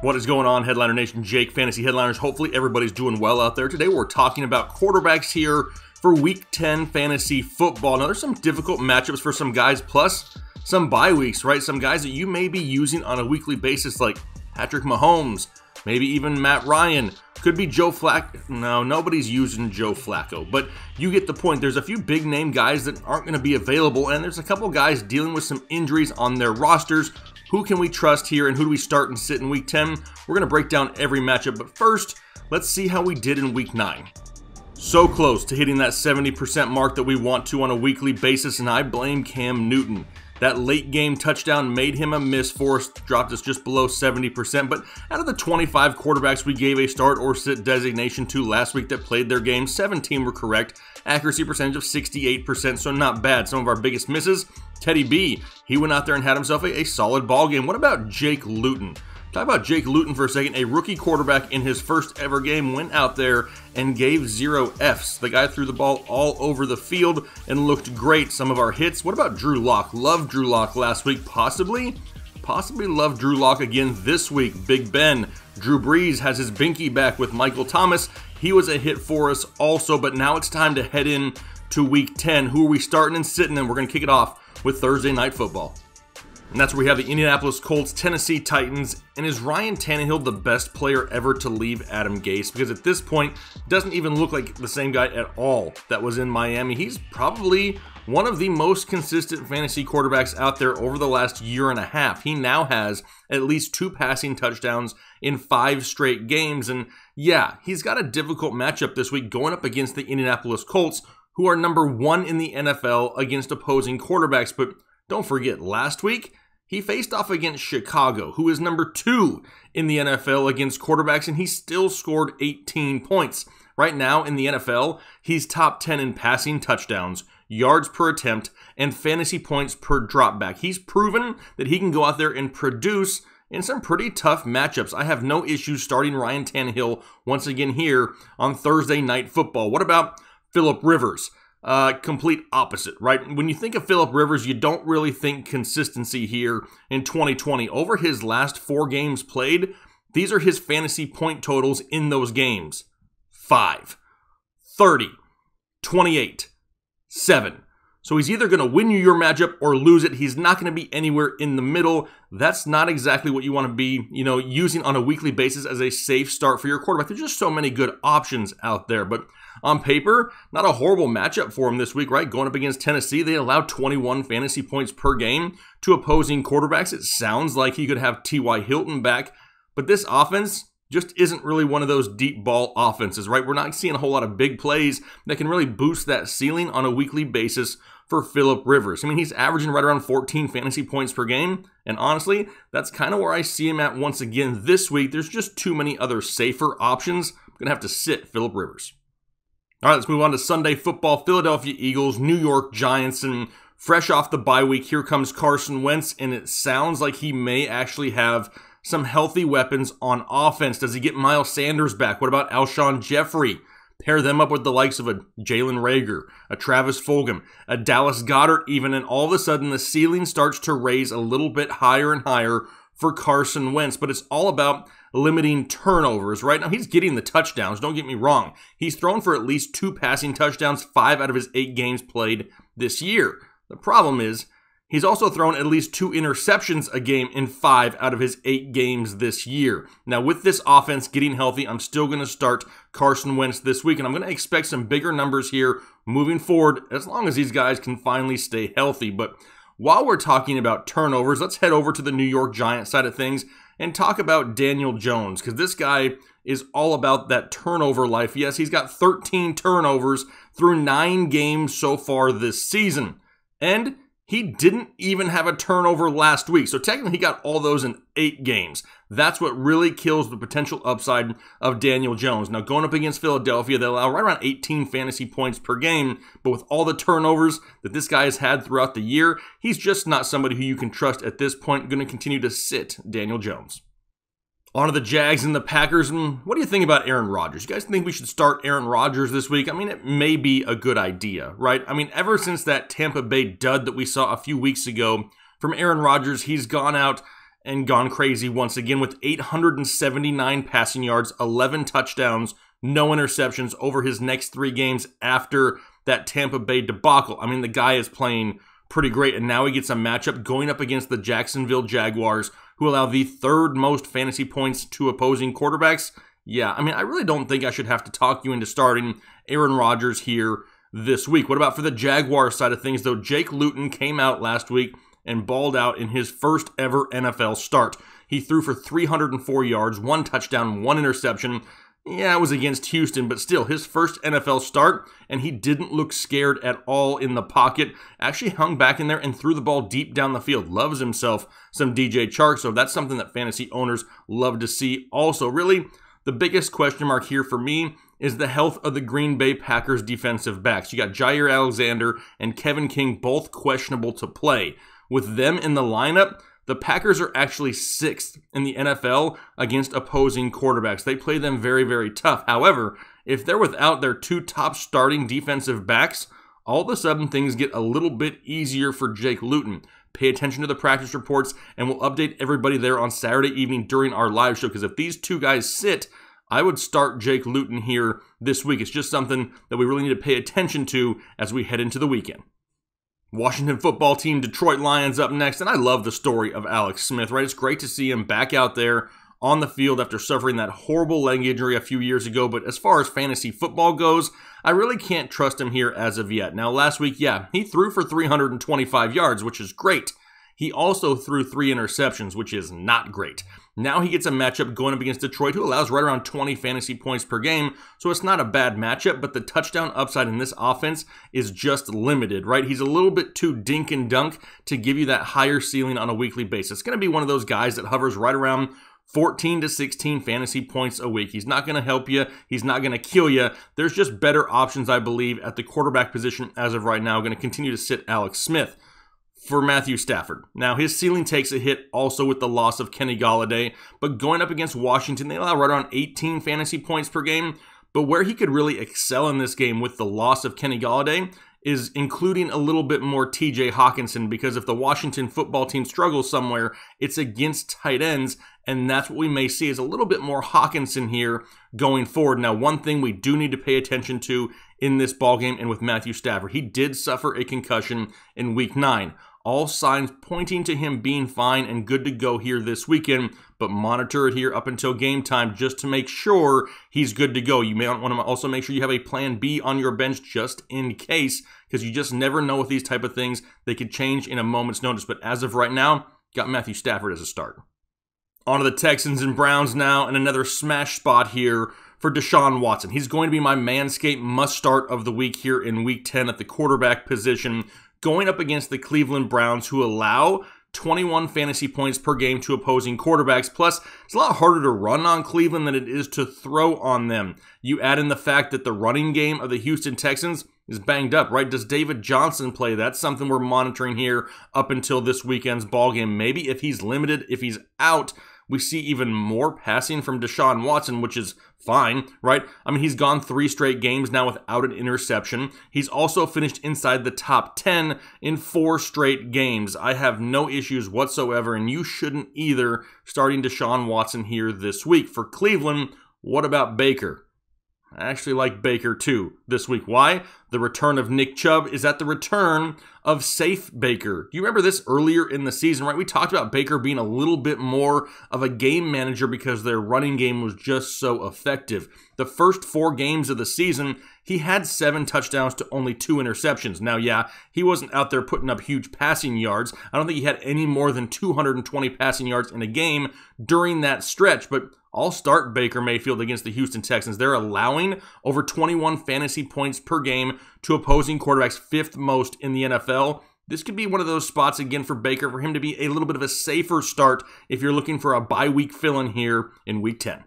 What is going on, Headliner Nation? Jake, Fantasy Headliners. Hopefully everybody's doing well out there. Today we're talking about quarterbacks here for Week 10 fantasy football. Now there's some difficult matchups for some guys, plus some bye weeks, right? Some guys that you may be using on a weekly basis like Patrick Mahomes, maybe even Matt Ryan. Could be Joe Flacco. No, nobody's using Joe Flacco, but you get the point. There's a few big name guys that aren't going to be available, and there's a couple guys dealing with some injuries on their rosters. Who can we trust here, and who do we start and sit in Week 10? We're going to break down every matchup, but first, let's see how we did in Week 9. So close to hitting that 70% mark that we want to on a weekly basis, and I blame Cam Newton. That late game touchdown made him a miss for us, dropped us just below 70%, but out of the 25 quarterbacks we gave a start or sit designation to last week that played their game, 17 were correct. Accuracy percentage of 68%, so not bad. Some of our biggest misses, Teddy B, he went out there and had himself a solid ball game. What about Jake Luton? Talk about Jake Luton for a second. A rookie quarterback in his first ever game went out there and gave 0 Fs. The guy threw the ball all over the field and looked great. Some of our hits. What about Drew Lock? Loved Drew Lock last week. Possibly love Drew Lock again this week. Big Ben. Drew Brees has his binky back with Michael Thomas. He was a hit for us also, but now it's time to head in to Week 10. Who are we starting and sitting in? We're going to kick it off with Thursday Night Football. And that's where we have the Indianapolis Colts, Tennessee Titans. And is Ryan Tannehill the best player ever to leave Adam Gase? Because at this point, doesn't even look like the same guy at all that was in Miami. He's probably one of the most consistent fantasy quarterbacks out there over the last year and a half. He now has at least 2 passing touchdowns in 5 straight games. And yeah, he's got a difficult matchup this week going up against the Indianapolis Colts, who are number 1 in the NFL against opposing quarterbacks. But don't forget, last week, he faced off against Chicago, who is number 2 in the NFL against quarterbacks, and he still scored 18 points. Right now in the NFL, he's top 10 in passing touchdowns, yards per attempt, and fantasy points per dropback. He's proven that he can go out there and produce in some pretty tough matchups. I have no issues starting Ryan Tannehill once again here on Thursday Night Football. What about Phillip Rivers? Complete opposite, right? When you think of Phillip Rivers, you don't really think consistency here in 2020. Over his last 4 games played, these are his fantasy point totals in those games. 5, 30, 28, 7. So he's either going to win you your matchup or lose it. He's not going to be anywhere in the middle. That's not exactly what you want to be, using on a weekly basis as a safe start for your quarterback. There's just so many good options out there. But on paper, not a horrible matchup for him this week, right? Going up against Tennessee, they allowed 21 fantasy points per game to opposing quarterbacks. It sounds like he could have T.Y. Hilton back, but this offense just isn't really one of those deep ball offenses, right? We're not seeing a whole lot of big plays that can really boost that ceiling on a weekly basis for Phillip Rivers. I mean, he's averaging right around 14 fantasy points per game, and honestly, that's kind of where I see him at once again this week. There's just too many other safer options. I'm going to have to sit Phillip Rivers. All right, let's move on to Sunday football. Philadelphia Eagles, New York Giants, and fresh off the bye week, here comes Carson Wentz, and it sounds like he may actually have some healthy weapons on offense. Does he get Miles Sanders back? What about Alshon Jeffrey? Pair them up with the likes of a Jalen Reagor, a Travis Fulgham, a Dallas Goedert even, and all of a sudden the ceiling starts to raise a little bit higher and higher for Carson Wentz. But it's all about limiting turnovers. Right now he's getting the touchdowns, don't get me wrong. He's thrown for at least 2 passing touchdowns 5 out of his 8 games played this year. The problem is he's also thrown at least 2 interceptions a game in 5 out of his 8 games this year. Now, with this offense getting healthy, I'm still going to start Carson Wentz this week, and I'm going to expect some bigger numbers here moving forward as long as these guys can finally stay healthy. But while we're talking about turnovers, let's head over to the New York Giants side of things and talk about Daniel Jones, because this guy is all about that turnover life. Yes, he's got 13 turnovers through 9 games so far this season, and he didn't even have a turnover last week. So technically he got all those in 8 games. That's what really kills the potential upside of Daniel Jones. Now going up against Philadelphia, they allow right around 18 fantasy points per game. But with all the turnovers that this guy has had throughout the year, he's just not somebody who you can trust at this point. Going to continue to sit Daniel Jones. On to the Jags and the Packers. And what do you think about Aaron Rodgers? You guys think we should start Aaron Rodgers this week? I mean, it may be a good idea, right? I mean, ever since that Tampa Bay dud that we saw a few weeks ago from Aaron Rodgers, he's gone out and gone crazy once again with 879 passing yards, 11 touchdowns, no interceptions over his next 3 games after that Tampa Bay debacle. I mean, the guy is playing pretty great, and now he gets a matchup going up against the Jacksonville Jaguars, who allow the 3rd most fantasy points to opposing quarterbacks. Yeah, I mean, I really don't think I should have to talk you into starting Aaron Rodgers here this week. What about for the Jaguars side of things, though? Jake Luton came out last week and balled out in his first ever NFL start. He threw for 304 yards, 1 touchdown, 1 interception. Yeah, it was against Houston, but still, his first NFL start, and he didn't look scared at all in the pocket. Actually hung back in there and threw the ball deep down the field. Loves himself some DJ Chark, so that's something that fantasy owners love to see. Also, really, the biggest question mark here for me is the health of the Green Bay Packers defensive backs. You got Jair Alexander and Kevin King both questionable to play. With them in the lineup, the Packers are actually 6th in the NFL against opposing quarterbacks. They play them very, very tough. However, if they're without their 2 top starting defensive backs, all of a sudden things get a little bit easier for Jake Luton. Pay attention to the practice reports, and we'll update everybody there on Saturday evening during our live show, because if these 2 guys sit, I would start Jake Luton here this week. It's just something that we really need to pay attention to as we head into the weekend. Washington football team, Detroit Lions up next, and I love the story of Alex Smith, right? It's great to see him back out there on the field after suffering that horrible leg injury a few years ago, but as far as fantasy football goes, I really can't trust him here as of yet. Now, last week, yeah, he threw for 325 yards, which is great. He also threw 3 interceptions, which is not great. Now he gets a matchup going up against Detroit, who allows right around 20 fantasy points per game, so it's not a bad matchup, but the touchdown upside in this offense is just limited, right? He's a little bit too dink and dunk to give you that higher ceiling on a weekly basis. It's going to be one of those guys that hovers right around 14 to 16 fantasy points a week. He's not going to help you. He's not going to kill you. There's just better options, I believe, at the quarterback position as of right now. Going to continue to sit Alex Smith. For Matthew Stafford. Now, his ceiling takes a hit also with the loss of Kenny Golladay, but going up against Washington, they allow right around 18 fantasy points per game, but where he could really excel in this game with the loss of Kenny Golladay is including a little bit more TJ Hawkinson, because if the Washington football team struggles somewhere, it's against tight ends, and that's what we may see is a little bit more Hawkinson here going forward. Now, one thing we do need to pay attention to in this ballgame and with Matthew Stafford, he did suffer a concussion in Week 9. All signs pointing to him being fine and good to go here this weekend, but monitor it here up until game time just to make sure he's good to go. You may want to also make sure you have a plan B on your bench just in case, because you just never know with these type of things. They could change in a moment's notice, but as of right now, got Matthew Stafford as a start. On to the Texans and Browns now, and another smash spot here for Deshaun Watson. He's going to be my Manscaped must-start of the week here in Week 10 at the quarterback position, going up against the Cleveland Browns, who allow 21 fantasy points per game to opposing quarterbacks. Plus, it's a lot harder to run on Cleveland than it is to throw on them. You add in the fact that the running game of the Houston Texans is banged up, right? Does David Johnson play? That's something we're monitoring here up until this weekend's ballgame. Maybe if he's limited, if he's out, we see even more passing from Deshaun Watson, which is fine, right? I mean, he's gone 3 straight games now without an interception. He's also finished inside the top 10 in 4 straight games. I have no issues whatsoever, and you shouldn't either starting Deshaun Watson here this week. For Cleveland, what about Baker? I actually like Baker too this week. Why? The return of Nick Chubb is at the return of Safe Baker. Do you remember this earlier in the season, right? We talked about Baker being a little bit more of a game manager because their running game was just so effective. The first 4 games of the season, he had 7 touchdowns to only 2 interceptions. Now, yeah, he wasn't out there putting up huge passing yards. I don't think he had any more than 220 passing yards in a game during that stretch, but I'll start Baker Mayfield against the Houston Texans. They're allowing over 21 fantasy points per game to opposing quarterbacks, 5th most in the NFL. This could be one of those spots again for Baker, for him to be a little bit of a safer start if you're looking for a bye week fill-in here in Week 10.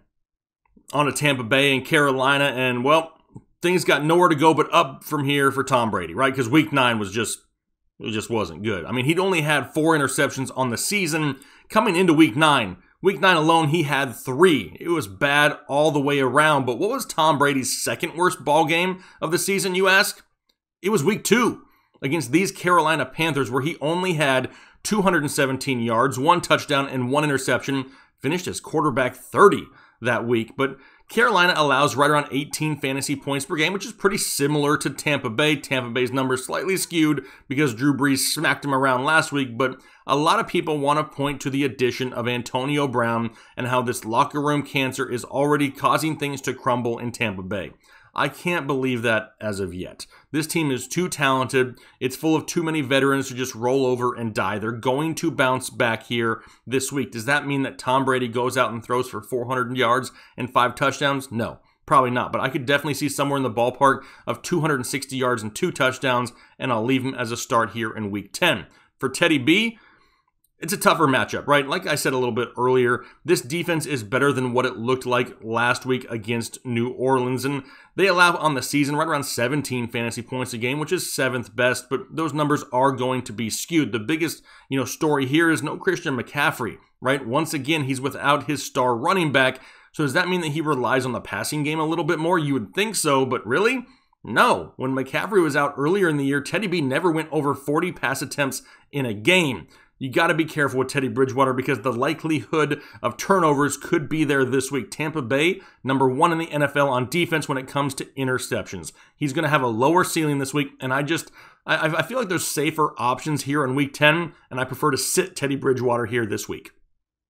On to Tampa Bay and Carolina, and well, things got nowhere to go but up from here for Tom Brady, right? Because Week 9 was just wasn't good. I mean, he'd only had 4 interceptions on the season coming into Week 9. Week 9 alone, he had 3. It was bad all the way around. But what was Tom Brady's second worst ball game of the season, you ask? It was Week 2. against these Carolina Panthers, where he only had 217 yards, 1 touchdown, and 1 interception, finished as quarterback 30 that week. But Carolina allows right around 18 fantasy points per game, which is pretty similar to Tampa Bay. Tampa Bay's numbers slightly skewed because Drew Brees smacked him around last week, but a lot of people want to point to the addition of Antonio Brown and how this locker room cancer is already causing things to crumble in Tampa Bay. I can't believe that as of yet. This team is too talented. It's full of too many veterans to just roll over and die. They're going to bounce back here this week. Does that mean that Tom Brady goes out and throws for 400 yards and 5 touchdowns? No, probably not. But I could definitely see somewhere in the ballpark of 260 yards and 2 touchdowns, and I'll leave him as a start here in Week 10. For Teddy B, it's a tougher matchup, right? Like I said a little bit earlier, this defense is better than what it looked like last week against New Orleans, and they allow on the season right around 17 fantasy points a game, which is 7th best, but those numbers are going to be skewed. The biggest, story here is no Christian McCaffrey, right? Once again, he's without his star running back, so does that mean that he relies on the passing game a little bit more? You would think so, but really? No. When McCaffrey was out earlier in the year, Teddy B never went over 40 pass attempts in a game. You got to be careful with Teddy Bridgewater because the likelihood of turnovers could be there this week. Tampa Bay, number 1 in the NFL on defense when it comes to interceptions. He's going to have a lower ceiling this week, and I feel like there's safer options here in Week 10, and I prefer to sit Teddy Bridgewater here this week.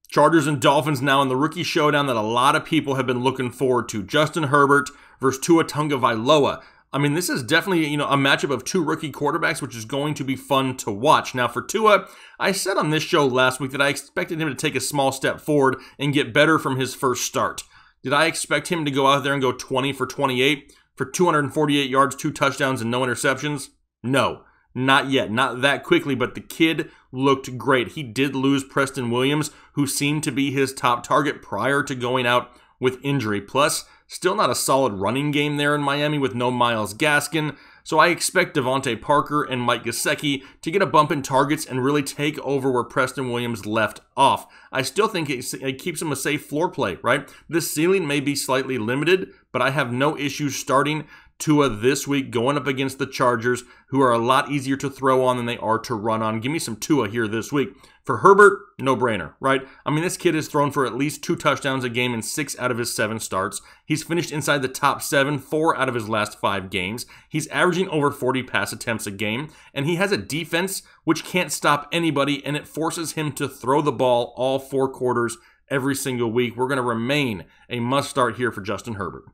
Chargers and Dolphins now in the rookie showdown that a lot of people have been looking forward to. Justin Herbert versus Tua Tagovailoa. I mean, this is definitely, a matchup of 2 rookie quarterbacks, which is going to be fun to watch. Now, for Tua, I said on this show last week that I expected him to take a small step forward and get better from his first start. Did I expect him to go out there and go 20 for 28 for 248 yards, 2 touchdowns, and no interceptions? No, not yet. Not that quickly, but the kid looked great. He did lose Preston Williams, who seemed to be his top target prior to going out with injury. Plus, still not a solid running game there in Miami with no Myles Gaskin, so I expect Devontae Parker and Mike Gesicki to get a bump in targets and really take over where Preston Williams left off. I still think it keeps him a safe floor play, right? This ceiling may be slightly limited, but I have no issues starting Tua this week going up against the Chargers, who are a lot easier to throw on than they are to run on. Give me some Tua here this week. For Herbert, no-brainer, right? I mean, this kid has thrown for at least 2 touchdowns a game in 6 out of his 7 starts. He's finished inside the top 7, 4 out of his last 5 games. He's averaging over 40 pass attempts a game, and he has a defense which can't stop anybody, and it forces him to throw the ball all 4 quarters every single week. We're going to remain a must-start here for Justin Herbert.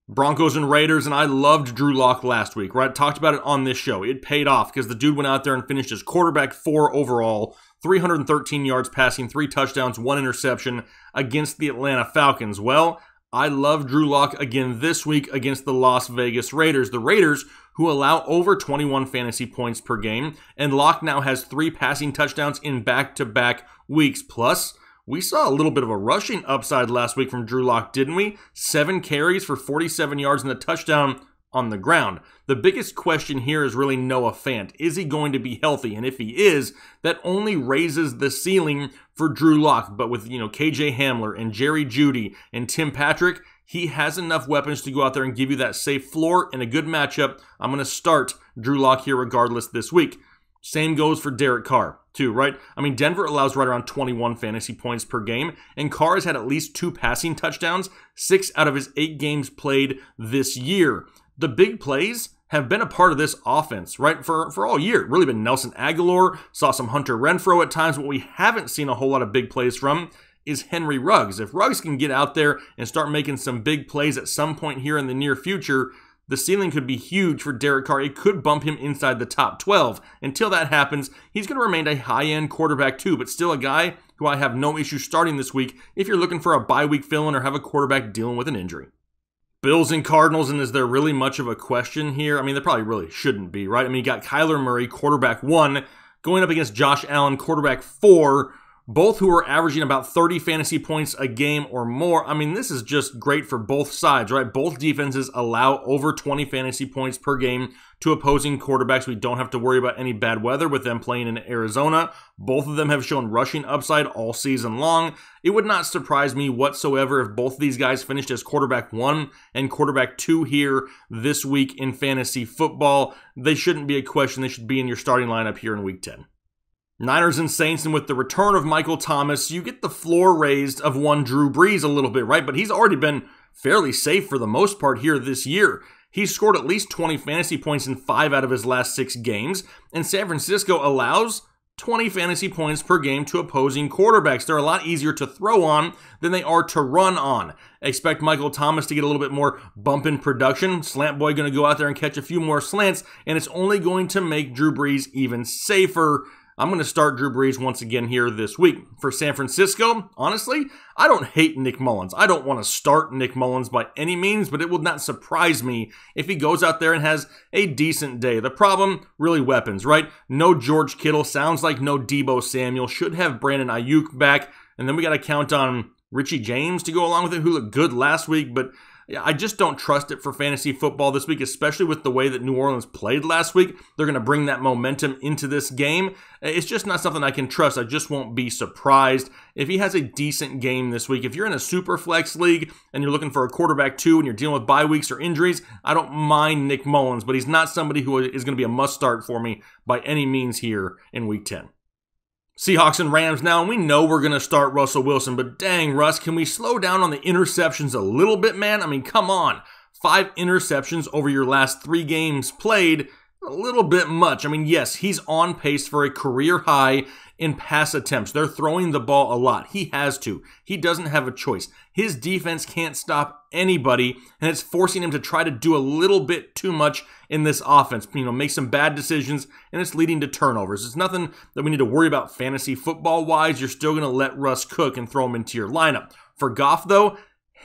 Broncos and Raiders, and I loved Drew Lock last week, right? Talked about it on this show. It paid off because the dude went out there and finished as quarterback 4 overall, 313 yards passing, 3 touchdowns, 1 interception against the Atlanta Falcons. Well, I love Drew Lock again this week against the Las Vegas Raiders. The Raiders, who allow over 21 fantasy points per game, and Lock now has 3 passing touchdowns in back-to-back weeks. Plus, we saw a little bit of a rushing upside last week from Drew Lock, didn't we? 7 carries for 47 yards and a touchdown on the ground. The biggest question here is really Noah Fant. Is he going to be healthy? And if he is, that only raises the ceiling for Drew Lock. But with, KJ Hamler and Jerry Jeudy and Tim Patrick, he has enough weapons to go out there and give you that safe floor and a good matchup. I'm going to start Drew Lock here regardless this week. Same goes for Derek Carr, too, right? I mean, Denver allows right around 21 fantasy points per game, and Carr has had at least 2 passing touchdowns, 6 out of his 8 games played this year. The big plays have been a part of this offense, right, for all year. Really been Nelson Aguilar, saw some Hunter Renfrow at times. What we haven't seen a whole lot of big plays from is Henry Ruggs. If Ruggs can get out there and start making some big plays at some point here in the near future, the ceiling could be huge for Derek Carr. It could bump him inside the top 12. Until that happens, he's going to remain a high-end quarterback too, but still a guy who I have no issue starting this week if you're looking for a bye-week fill-in or have a quarterback dealing with an injury. Bills and Cardinals, and is there really much of a question here? I mean, there probably really shouldn't be, right? I mean, you got Kyler Murray, quarterback 1, going up against Josh Allen, quarterback 4, both who are averaging about 30 fantasy points a game or more. I mean, this is just great for both sides, right? Both defenses allow over 20 fantasy points per game to opposing quarterbacks. We don't have to worry about any bad weather with them playing in Arizona. Both of them have shown rushing upside all season long. It would not surprise me whatsoever if both of these guys finished as quarterback 1 and quarterback 2 here this week in fantasy football. They shouldn't be a question. They should be in your starting lineup here in Week 10. Niners and Saints, and with the return of Michael Thomas, you get the floor raised of one Drew Brees a little bit, right? But he's already been fairly safe for the most part here this year. He's scored at least 20 fantasy points in 5 out of his last 6 games, and San Francisco allows 20 fantasy points per game to opposing quarterbacks. They're a lot easier to throw on than they are to run on. Expect Michael Thomas to get a little bit more bump in production. Slant Boy going to go out there and catch a few more slants, and it's only going to make Drew Brees even safer. I'm going to start Drew Brees once again here this week. For San Francisco, honestly, I don't hate Nick Mullins. I don't want to start Nick Mullins by any means, but it would not surprise me if he goes out there and has a decent day. The problem, really weapons, right? No George Kittle, sounds like no Deebo Samuel, should have Brandon Ayuk back, and then we got to count on Richie James to go along with it, who looked good last week, but I just don't trust it for fantasy football this week, especially with the way that New Orleans played last week. They're going to bring that momentum into this game. It's just not something I can trust. I just won't be surprised if he has a decent game this week. If you're in a super flex league and you're looking for a quarterback 2 and you're dealing with bye weeks or injuries, I don't mind Nick Mullins, but he's not somebody who is going to be a must start for me by any means here in Week 10. Seahawks and Rams now, and we know we're going to start Russell Wilson, but dang, Russ, can we slow down on the interceptions a little bit, man? I mean, come on. 5 interceptions over your last 3 games played, a little bit much. I mean, yes, he's on pace for a career high in pass attempts. They're throwing the ball a lot. He has to. He doesn't have a choice. His defense can't stop anybody, and it's forcing him to try to do a little bit too much in this offense. Make some bad decisions, and it's leading to turnovers. It's nothing that we need to worry about fantasy football-wise. You're still going to let Russ cook and throw him into your lineup. For Goff, though,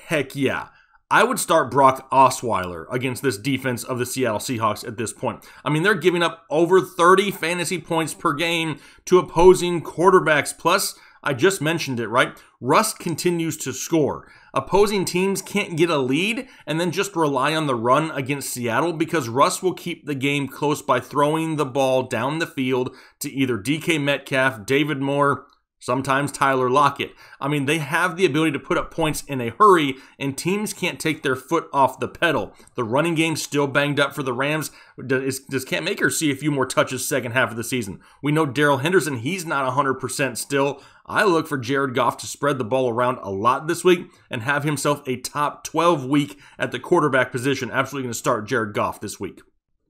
heck yeah. I would start Brock Osweiler against this defense of the Seattle Seahawks at this point. I mean, they're giving up over 30 fantasy points per game to opposing quarterbacks. Plus, I just mentioned it, right? Russ continues to score. Opposing teams can't get a lead and then just rely on the run against Seattle because Russ will keep the game close by throwing the ball down the field to either DK Metcalf, David Moore, sometimes Tyler Lockett. I mean, they have the ability to put up points in a hurry, and teams can't take their foot off the pedal. The running game's still banged up for the Rams. Does Cam Akers see a few more touches second half of the season? We know Darrell Henderson, he's not 100% still. I look for Jared Goff to spread the ball around a lot this week and have himself a top 12 week at the quarterback position. Absolutely going to start Jared Goff this week.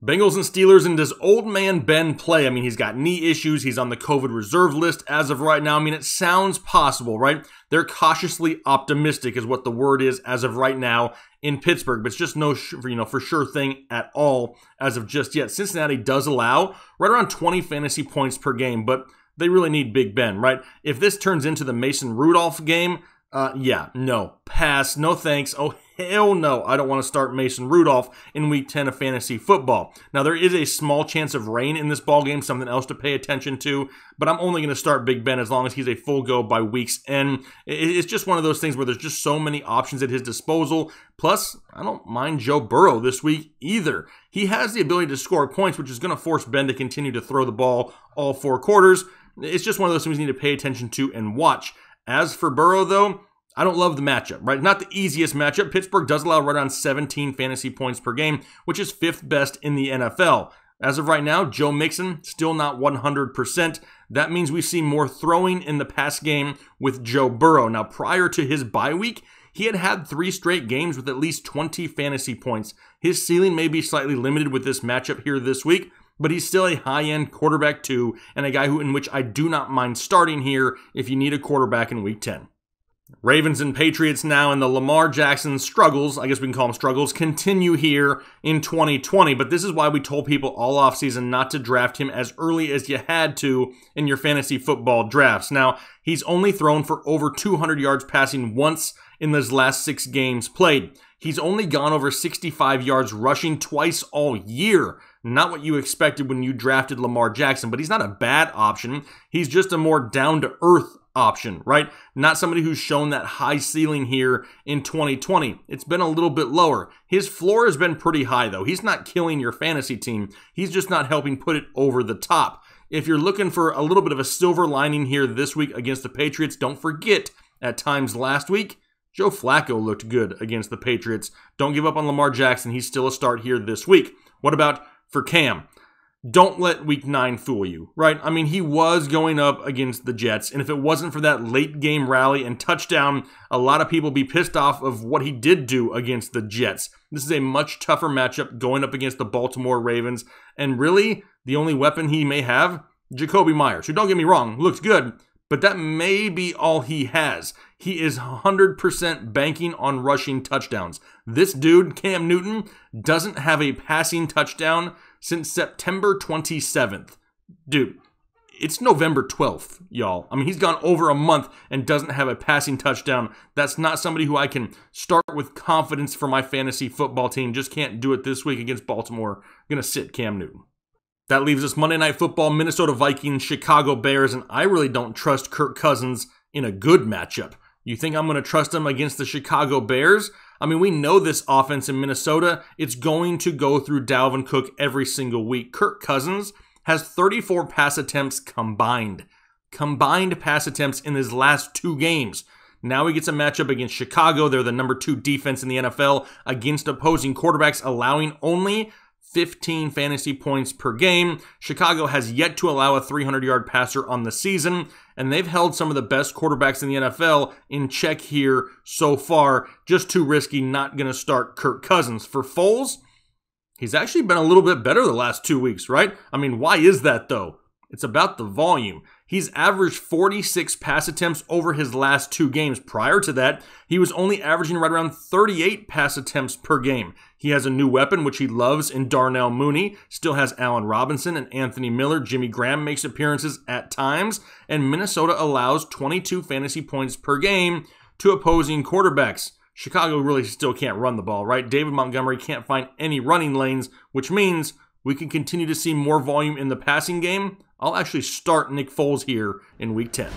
Bengals and Steelers, and does old man Ben play? I mean, he's got knee issues. He's on the COVID reserve list as of right now. I mean, it sounds possible, right? They're cautiously optimistic is what the word is as of right now in Pittsburgh, but it's just no for sure thing at all as of just yet. Cincinnati does allow right around 20 fantasy points per game, but they really need Big Ben, right? If this turns into the Mason Rudolph game, no, pass, no thanks. Oh, hell no, I don't want to start Mason Rudolph in Week 10 of fantasy football. Now, there is a small chance of rain in this ballgame, something else to pay attention to, but I'm only going to start Big Ben as long as he's a full go by week's end. It's just one of those things where there's just so many options at his disposal. Plus, I don't mind Joe Burrow this week either. He has the ability to score points, which is going to force Ben to continue to throw the ball all 4 quarters. It's just one of those things you need to pay attention to and watch. As for Burrow, though, I don't love the matchup, right? Not the easiest matchup. Pittsburgh does allow right around 17 fantasy points per game, which is 5th best in the NFL. As of right now, Joe Mixon, still not 100%. That means we see more throwing in the pass game with Joe Burrow. Now, prior to his bye week, he had 3 straight games with at least 20 fantasy points. His ceiling may be slightly limited with this matchup here this week, but he's still a high-end quarterback too, and a guy in which I do not mind starting here if you need a quarterback in Week 10. Ravens and Patriots now, and the Lamar Jackson struggles, I guess we can call them struggles, continue here in 2020. But this is why we told people all offseason not to draft him as early as you had to in your fantasy football drafts. Now, he's only thrown for over 200 yards passing once in those last 6 games played. He's only gone over 65 yards rushing twice all year. Not what you expected when you drafted Lamar Jackson, but he's not a bad option. He's just a more down-to-earth option, right? Not somebody who's shown that high ceiling here in 2020. It's been a little bit lower. His floor has been pretty high, though. He's not killing your fantasy team. He's just not helping put it over the top. If you're looking for a little bit of a silver lining here this week against the Patriots, don't forget, at times last week, Joe Flacco looked good against the Patriots. Don't give up on Lamar Jackson. He's still a start here this week. What about for Cam? Don't let week 9 fool you, right? I mean, he was going up against the Jets, and if it wasn't for that late game rally and touchdown, a lot of people would be pissed off of what he did do against the Jets. This is a much tougher matchup going up against the Baltimore Ravens, and really, the only weapon he may have, Jacoby Myers, who, don't get me wrong, looks good, but that may be all he has. He is 100% banking on rushing touchdowns. This dude, Cam Newton, doesn't have a passing touchdown since September 27th. Dude, it's November 12th, y'all. I mean, he's gone over a month and doesn't have a passing touchdown. That's not somebody who I can start with confidence for my fantasy football team. Just can't do it this week against Baltimore. I'm going to sit Cam Newton. That leaves us Monday Night Football, Minnesota Vikings, Chicago Bears, and I really don't trust Kirk Cousins in a good matchup. You think I'm going to trust him against the Chicago Bears? I mean, we know this offense in Minnesota, it's going to go through Dalvin Cook every single week. Kirk Cousins has 34 pass attempts combined. Combined pass attempts in his last 2 games. Now he gets a matchup against Chicago. They're the number 2 defense in the NFL against opposing quarterbacks, allowing only 15 fantasy points per game. Chicago has yet to allow a 300-yard passer on the season, and they've held some of the best quarterbacks in the NFL in check here so far. Just too risky, not going to start Kirk Cousins. For Foles, he's actually been a little bit better the last 2 weeks, right? I mean, why is that, though? It's about the volume. He's averaged 46 pass attempts over his last 2 games. Prior to that, he was only averaging right around 38 pass attempts per game. He has a new weapon, which he loves, in Darnell Mooney. Still has Allen Robinson and Anthony Miller. Jimmy Graham makes appearances at times. And Minnesota allows 22 fantasy points per game to opposing quarterbacks. Chicago really still can't run the ball, right? David Montgomery can't find any running lanes, which means we can continue to see more volume in the passing game. I'll actually start Nick Foles here in Week 10.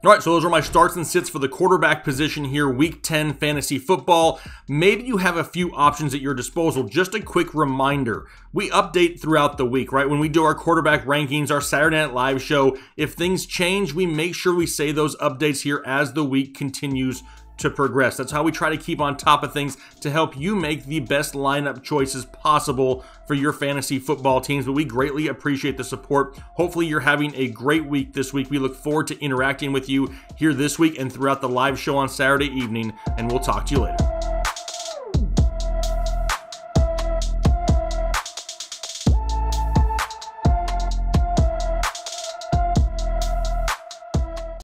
All right, so those are my starts and sits for the quarterback position here, Week 10 fantasy football. Maybe you have a few options at your disposal. Just a quick reminder, we update throughout the week, right? When we do our quarterback rankings, our Saturday Night Live show, if things change, we make sure we say those updates here as the week continues to progress. That's how we try to keep on top of things to help you make the best lineup choices possible for your fantasy football teams. But we greatly appreciate the support. Hopefully you're having a great week this week. We look forward to interacting with you here this week and throughout the live show on Saturday evening, and we'll talk to you later.